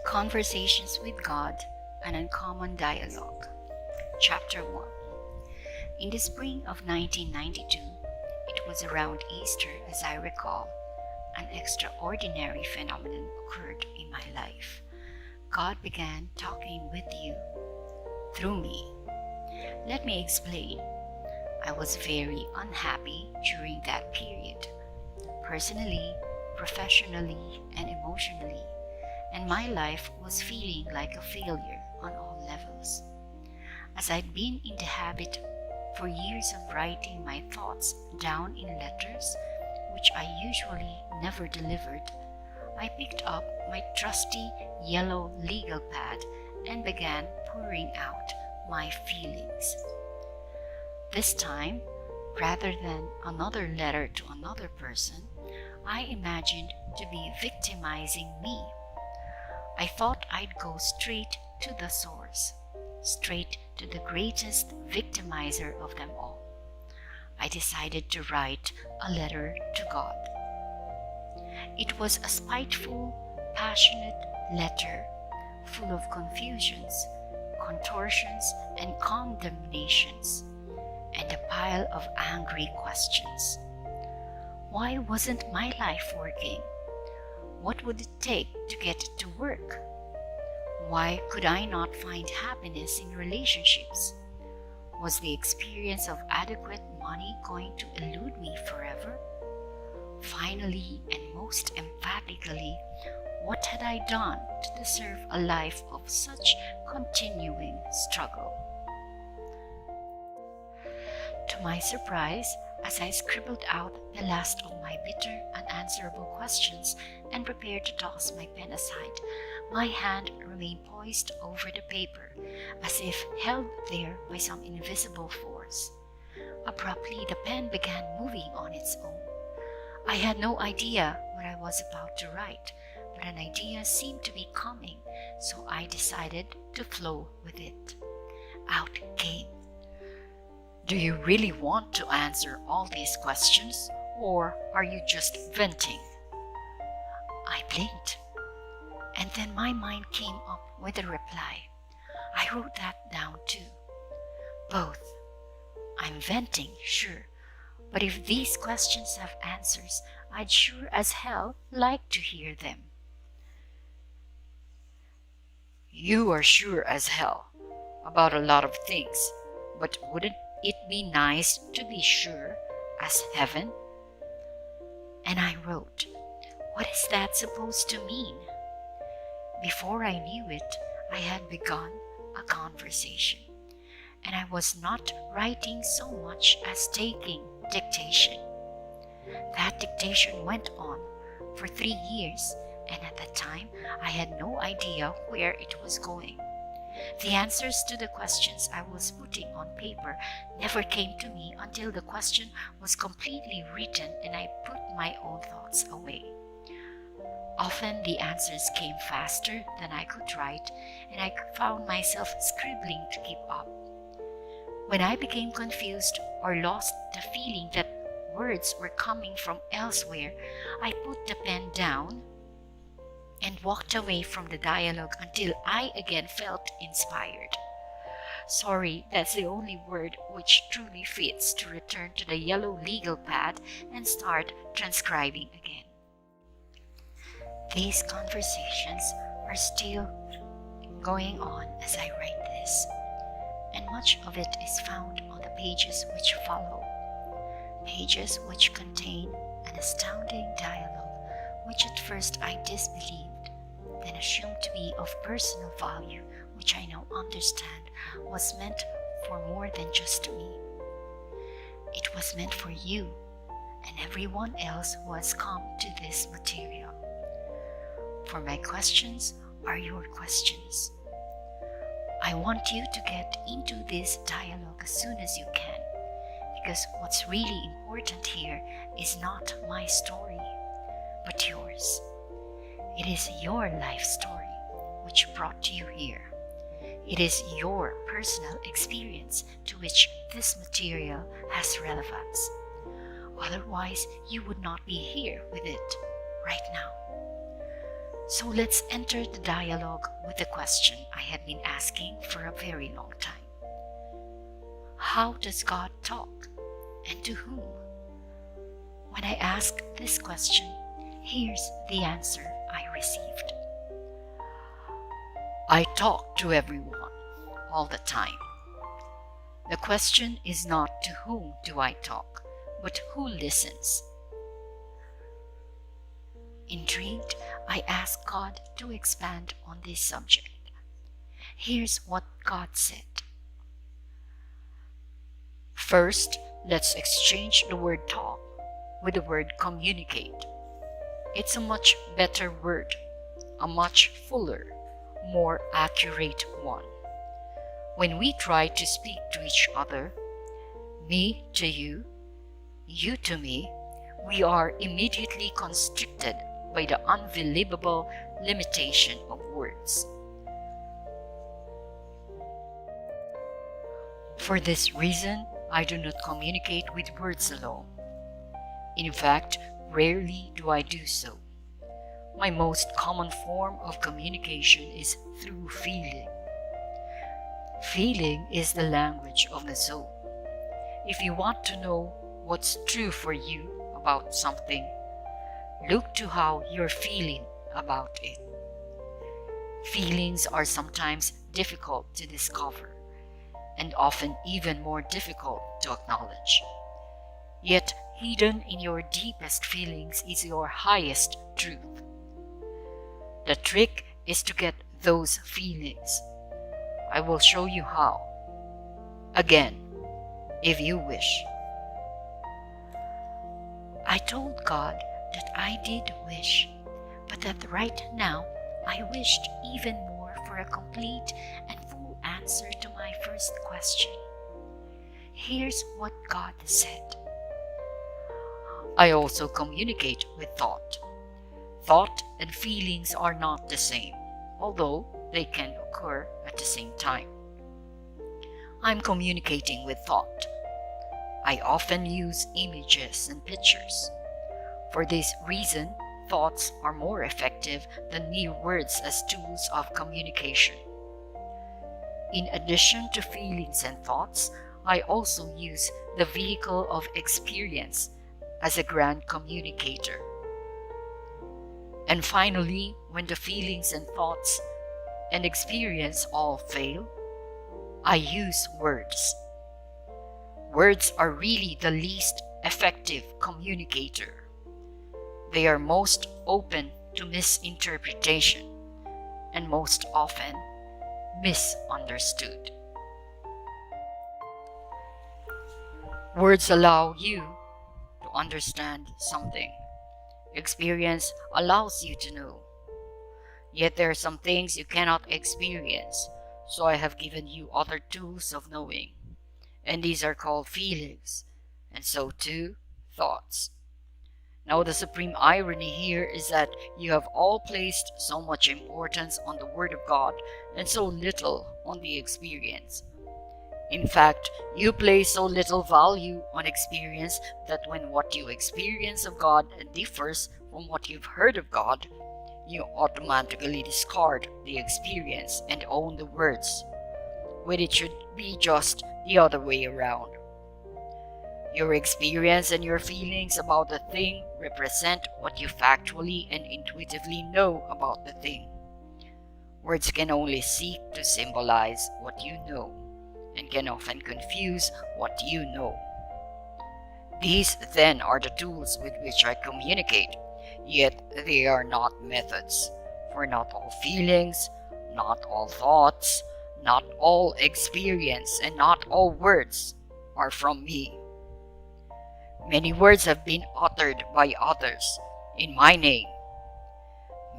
Conversations with God, an Uncommon Dialogue. Chapter 1. In the spring of 1992, it was around Easter as I recall, an extraordinary phenomenon occurred in my life. God began talking with you, through me. Let me explain. I was very unhappy during that period, personally, professionally, and emotionally, and my life was feeling like a failure on all levels. As I'd been in the habit for years of writing my thoughts down in letters, which I usually never delivered, I picked up my trusty yellow legal pad and began pouring out my feelings. This time, rather than another letter to another person, I imagined to be victimizing me. I thought I'd go straight to the source, straight to the greatest victimizer of them all. I decided to write a letter to God. It was a spiteful, passionate letter full of confusions, contortions, and condemnations, and a pile of angry questions. Why wasn't my life working? What would it take to get it to work? Why could I not find happiness in relationships? Was the experience of adequate money going to elude me forever? Finally, and most emphatically, what had I done to deserve a life of such continuing struggle? To my surprise, as I scribbled out the last of my bitter, unanswerable questions and prepared to toss my pen aside, my hand remained poised over the paper, as if held there by some invisible force. Abruptly, the pen began moving on its own. I had no idea what I was about to write, but an idea seemed to be coming, so I decided to flow with it. Out came, "Do you really want to answer all these questions, or are you just venting?" I blinked, and then my mind came up with a reply. I wrote that down too. Both. I'm venting, sure, but if these questions have answers, I'd sure as hell like to hear them. "You are sure as hell about a lot of things, but wouldn't it be nice to be sure as heaven?" And I wrote, what is that supposed to mean? Before I knew it, I had begun a conversation, and I was not writing so much as taking dictation. That dictation went on for 3 years, and at that time I had no idea where it was going. The answers to the questions I was putting on paper never came to me until the question was completely written and I put my own thoughts away. Often the answers came faster than I could write, and I found myself scribbling to keep up. When I became confused or lost the feeling that words were coming from elsewhere, I put the pen down and walked away from the dialogue until I again felt inspired. Sorry, that's the only word which truly fits to return to the yellow legal pad and start transcribing again. These conversations are still going on as I write this, and much of it is found on the pages which follow, pages which contain an astounding dialogue which at first I disbelieved, then assumed to be of personal value, which I now understand was meant for more than just me. It was meant for you and everyone else who has come to this material. For my questions are your questions. I want you to get into this dialogue as soon as you can, because what's really important here is not my story, but yours. It is your life story which brought you here. It is your personal experience to which this material has relevance. Otherwise, you would not be here with it right now. So let's enter the dialogue with the question I have been asking for a very long time. How does God talk, and to whom? When I ask this question, here's the answer I received. I talk to everyone, all the time. The question is not to whom do I talk, but who listens. Intrigued, I asked God to expand on this subject. Here's what God said. First, let's exchange the word talk with the word communicate. It's a much better word, a much fuller, more accurate one. When we try to speak to each other, me to you, you to me, we are immediately constricted by the unbelievable limitation of words. For this reason, I do not communicate with words alone. In fact, rarely do I do so. My most common form of communication is through feeling. Feeling is the language of the soul. If you want to know what's true for you about something, look to how you're feeling about it. Feelings are sometimes difficult to discover, and often even more difficult to acknowledge. Yet, hidden in your deepest feelings is your highest truth. The trick is to get those feelings. I will show you how. Again, if you wish. I told God that I did wish, but that right now I wished even more for a complete and full answer to my first question. Here's what God said. I also communicate with thought. Thought and feelings are not the same, although they can occur at the same time. I'm communicating with thought. I often use images and pictures. For this reason, thoughts are more effective than mere words as tools of communication. In addition to feelings and thoughts, I also use the vehicle of experience as a grand communicator. And finally, when the feelings and thoughts and experience all fail, I use words. Words are really the least effective communicator. They are most open to misinterpretation and most often misunderstood. Words allow you to understand something. Experience allows you to know. Yet there are some things you cannot experience, so I have given you other tools of knowing, and these are called feelings, and so too thoughts. Now the supreme irony here is that you have all placed so much importance on the Word of God and so little on the experience. In fact, you place so little value on experience that when what you experience of God differs from what you've heard of God, you automatically discard the experience and own the words, when it should be just the other way around. Your experience and your feelings about the thing represent what you factually and intuitively know about the thing. Words can only seek to symbolize what you know, and can often confuse what you know. These then are the tools with which I communicate, yet they are not methods, for not all feelings, not all thoughts, not all experience, and not all words are from me. Many words have been uttered by others in my name.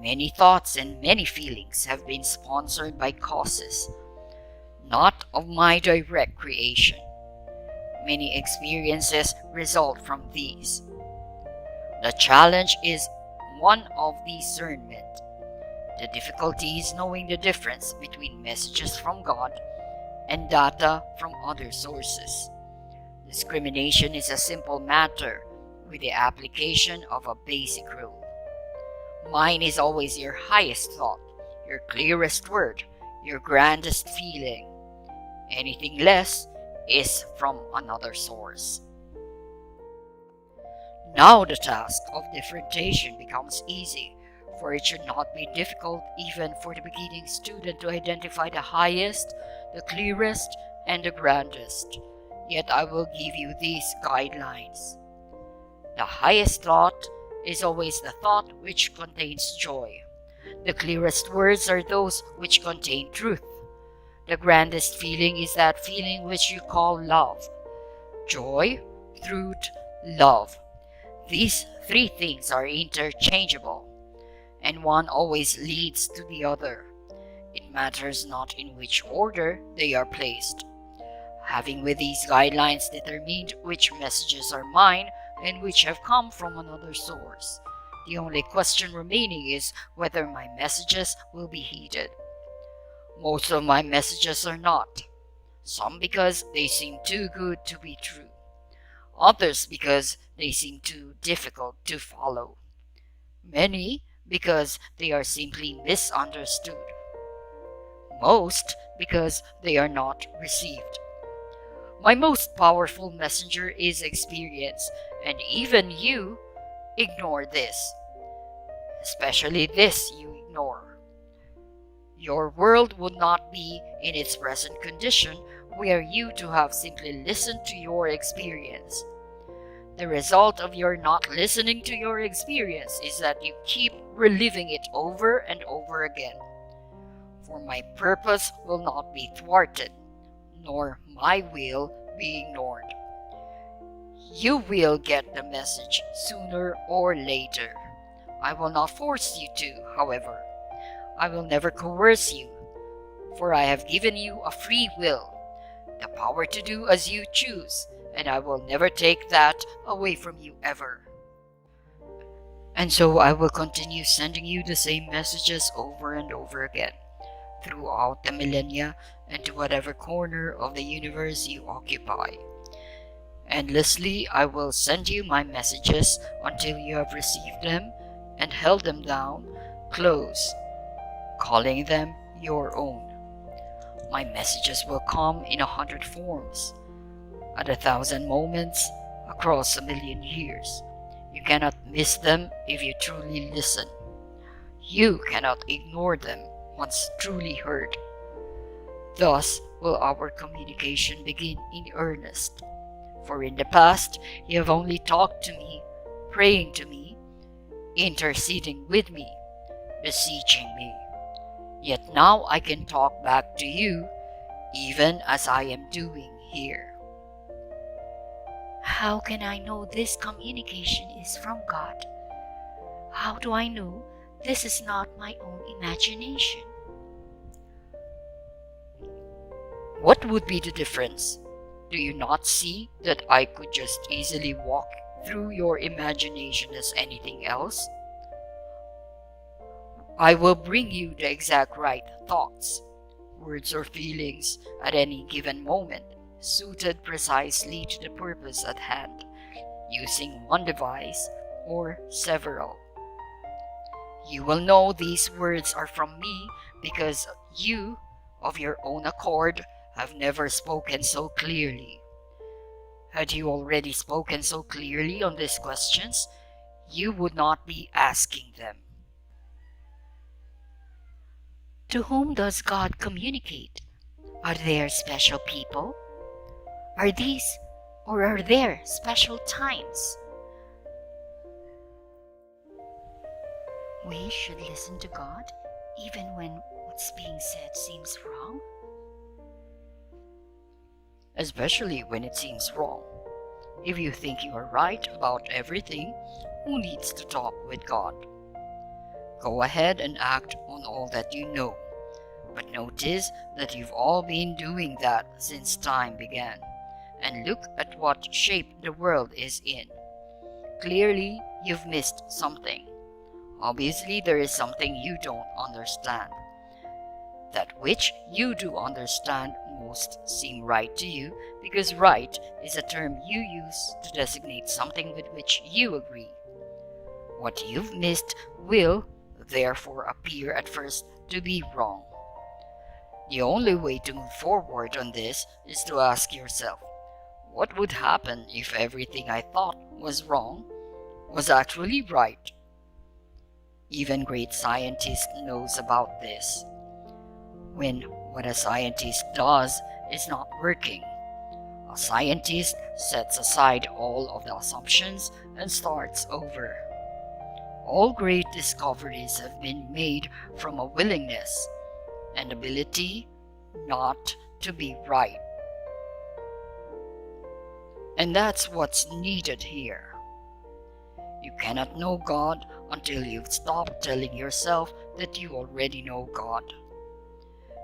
Many thoughts and many feelings have been sponsored by causes not of my direct creation. Many experiences result from these. The challenge is one of discernment. The difficulty is knowing the difference between messages from God and data from other sources. Discrimination is a simple matter with the application of a basic rule. Mine is always your highest thought, your clearest word, your grandest feeling. Anything less is from another source. Now the task of differentiation becomes easy, for it should not be difficult even for the beginning student to identify the highest, the clearest, and the grandest. Yet I will give you these guidelines. The highest thought is always the thought which contains joy. The clearest words are those which contain truth. The grandest feeling is that feeling which you call love. Joy, truth, love. These three things are interchangeable, and one always leads to the other. It matters not in which order they are placed. Having with these guidelines determined which messages are mine and which have come from another source, the only question remaining is whether my messages will be heeded. Most of my messages are not. Some because they seem too good to be true. Others because they seem too difficult to follow. Many because they are simply misunderstood. Most because they are not received. My most powerful messenger is experience, and even you ignore this. Especially this you ignore. Your world would not be in its present condition were you to have simply listened to your experience. The result of your not listening to your experience is that you keep reliving it over and over again. For my purpose will not be thwarted, nor my will be ignored. You will get the message sooner or later. I will not force you to, however. I will never coerce you, for I have given you a free will, the power to do as you choose, and I will never take that away from you ever. And so I will continue sending you the same messages over and over again, throughout the millennia and to whatever corner of the universe you occupy. Endlessly I will send you my messages until you have received them and held them down close, calling them your own. My messages will come in 100 forms, at 1,000 moments, across 1,000,000 years. You cannot miss them if you truly listen. You cannot ignore them once truly heard. Thus will our communication begin in earnest. For in the past you have only talked to me, praying to me, interceding with me, beseeching me. Yet now I can talk back to you, even as I am doing here. How can I know this communication is from God? How do I know this is not my own imagination? What would be the difference? Do you not see that I could just easily walk through your imagination as anything else? I will bring you the exact right thoughts, words or feelings at any given moment, suited precisely to the purpose at hand, using one device or several. You will know these words are from me because you, of your own accord, have never spoken so clearly. Had you already spoken so clearly on these questions, you would not be asking them. To whom does God communicate? Are there special people? Are there special times? We should listen to God even when what's being said seems wrong? Especially when it seems wrong. If you think you are right about everything, who needs to talk with God? Go ahead and act on all that you know. But notice that you've all been doing that since time began. And look at what shape the world is in. Clearly, you've missed something. Obviously, there is something you don't understand. That which you do understand most seem right to you, because right is a term you use to designate something with which you agree. What you've missed will, therefore, appear at first to be wrong. The only way to move forward on this is to ask yourself, what would happen if everything I thought was wrong was actually right? Even great scientists knows about this. When what a scientist does is not working, a scientist sets aside all of the assumptions and starts over. All great discoveries have been made from a willingness and ability not to be right. And that's what's needed here. You cannot know God until you've stopped telling yourself that you already know God.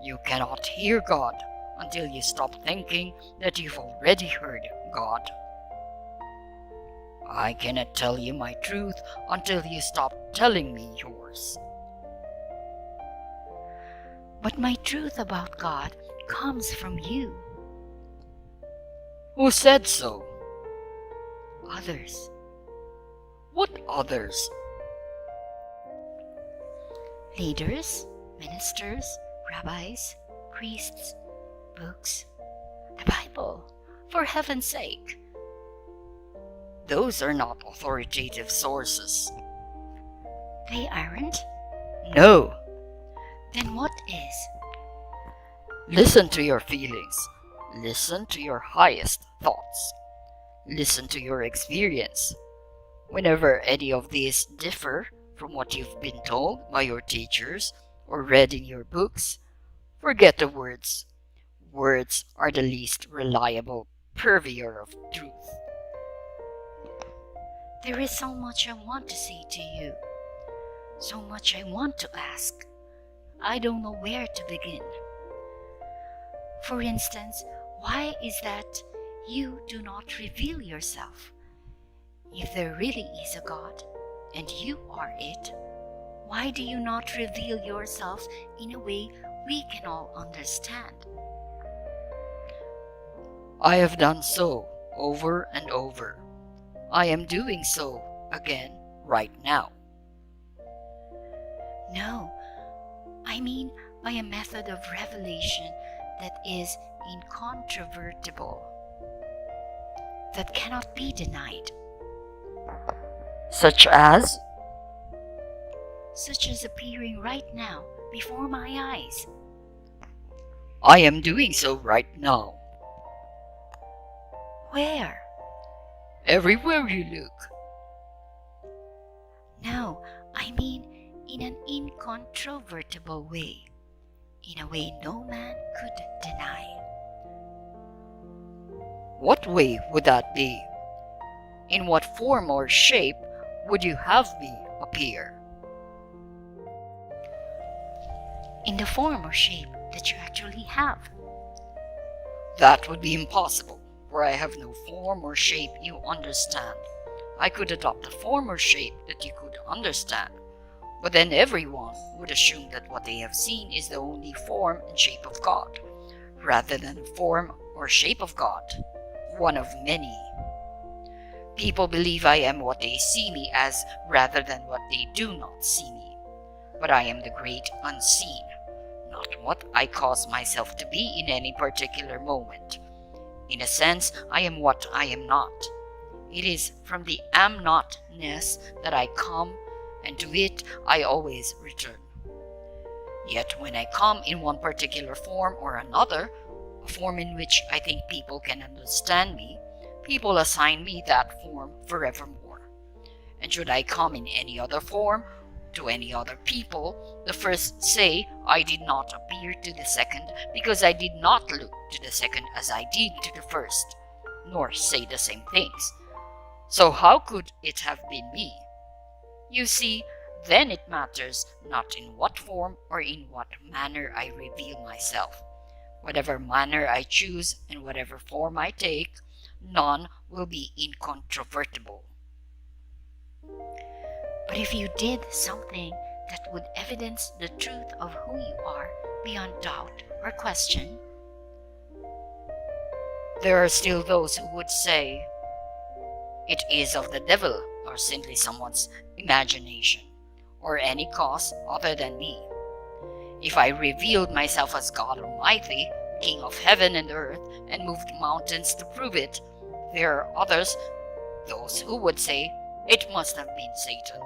You cannot hear God until you stop thinking that you've already heard God. I cannot tell you my truth until you stop telling me yours. But my truth about God comes from you. Who said so? Others. What others? Leaders, ministers, rabbis, priests, books, the Bible, for heaven's sake. Those are not authoritative sources. They aren't? No. Then what is? Listen to your feelings. Listen to your highest thoughts. Listen to your experience. Whenever any of these differ from what you've been told by your teachers or read in your books, forget the words. Words are the least reliable purveyor of truth. There is so much I want to say to you. So much I want to ask. I don't know where to begin. For instance, why is that you do not reveal yourself? If there really is a God, and you are it, why do you not reveal yourself in a way we can all understand? I have done so over and over. I am doing so again right now. No, I mean by a method of revelation that is incontrovertible, that cannot be denied. Such as? Such as appearing right now before my eyes. I am doing so right now. Where? Everywhere you look. No, I mean in an incontrovertible way, in a way no man could deny. What way would that be? In what form or shape would you have me appear? In the form or shape that you actually have. That would be impossible, for I have no form or shape you understand. I could adopt a form or shape that you could understand, but then everyone would assume that what they have seen is the only form and shape of God, rather than a form or shape of God, one of many. People believe I am what they see me as rather than what they do not see me. But I am the great unseen, not what I cause myself to be in any particular moment. In a sense, I am what I am not. It is from the am notness that I come, and to it I always return. Yet when I come in one particular form or another, a form in which I think people can understand me, people assign me that form forevermore. And should I come in any other form, to any other people, the first say I did not appear to the second because I did not look to the second as I did to the first, nor say the same things. So how could it have been me? You see, then it matters not in what form or in what manner I reveal myself. Whatever manner I choose and whatever form I take, none will be incontrovertible. But if you did something that would evidence the truth of who you are beyond doubt or question, there are still those who would say, "It is of the devil or simply someone's imagination, or any cause other than me. If I revealed myself as God Almighty, King of heaven and earth, and moved mountains to prove it, there are others, those who would say it must have been Satan.